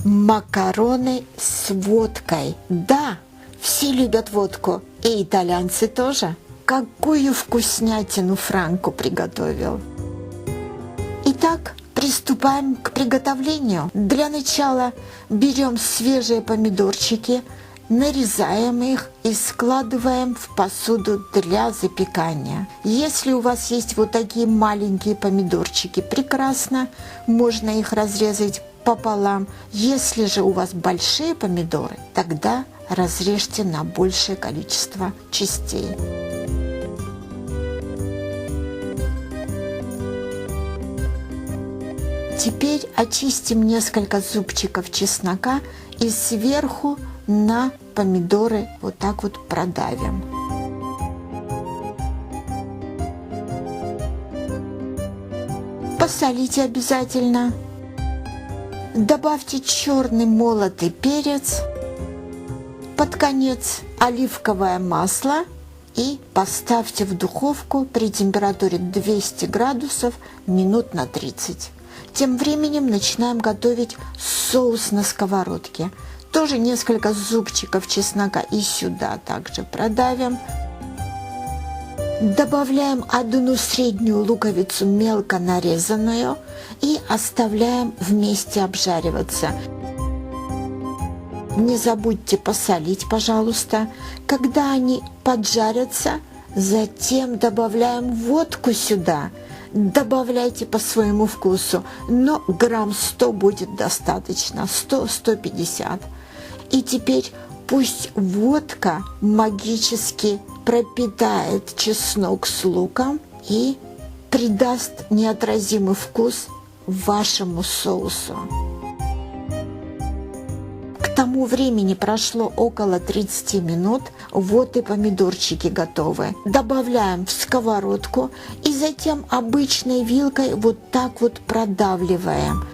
Макароны с водкой. Да, все любят водку, и итальянцы тоже. Какую вкуснятину Франко приготовил. Итак, приступаем к приготовлению. Для начала берем свежие помидорчики, нарезаем их и складываем в посуду для запекания. Если у вас есть вот такие маленькие помидорчики, прекрасно, можно их разрезать пополам. Если же у вас большие помидоры, тогда разрежьте на большее количество частей. Теперь очистим несколько зубчиков чеснока и сверху на помидоры вот так вот продавим. Посолите обязательно. Добавьте черный молотый перец. Под конец оливковое масло и поставьте в духовку при температуре 200 градусов минут на 30. Тем временем начинаем готовить соус на сковородке. Тоже несколько зубчиков чеснока и сюда также продавим. Добавляем одну среднюю луковицу мелко нарезанную и оставляем вместе обжариваться. Не забудьте посолить, пожалуйста. Когда они поджарятся, затем добавляем водку сюда. Добавляйте по своему вкусу, но грамм 100 будет достаточно, 100-150. И теперь пусть водка магически пропитает чеснок с луком и придаст неотразимый вкус вашему соусу. К тому времени прошло около 30 минут, вот и помидорчики готовы. Добавляем в сковородку и затем обычной вилкой вот так вот продавливаем.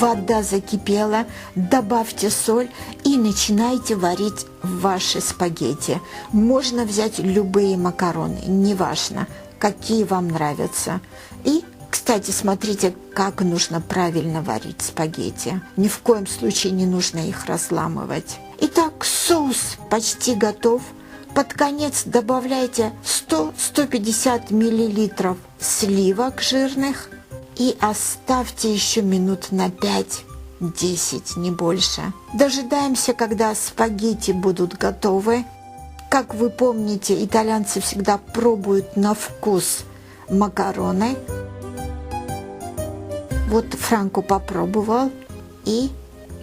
Вода закипела, добавьте соль и начинайте варить ваши спагетти. Можно взять любые макароны, неважно, какие вам нравятся. И кстати, смотрите, как нужно правильно варить спагетти. Ни в коем случае не нужно их разламывать. Итак, соус почти готов. Под конец добавляйте 100-150 мл сливок жирных и оставьте еще минут на 5-10, не больше. Дожидаемся, когда спагетти будут готовы. Как вы помните, итальянцы всегда пробуют на вкус макароны. Вот Франко попробовал и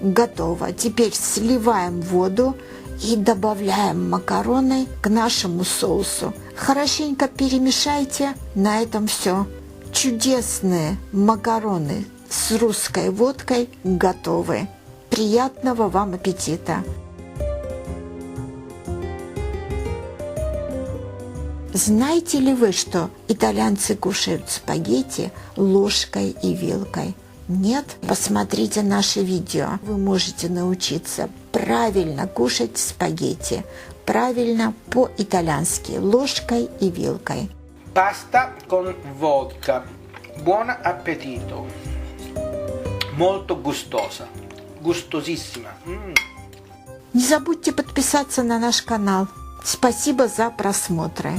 готово. Теперь сливаем воду и добавляем макароны к нашему соусу. Хорошенько перемешайте. На этом все. Чудесные макароны с русской водкой готовы. Приятного вам аппетита! Знаете ли вы, что итальянцы кушают спагетти ложкой и вилкой? Нет? Посмотрите наше видео. Вы можете научиться правильно кушать спагетти. Правильно по-итальянски, ложкой и вилкой. Pasta con vodka. Buon appetito. Molto gustosa. Gustosissima. Не забудьте подписаться на наш канал. Спасибо за просмотры.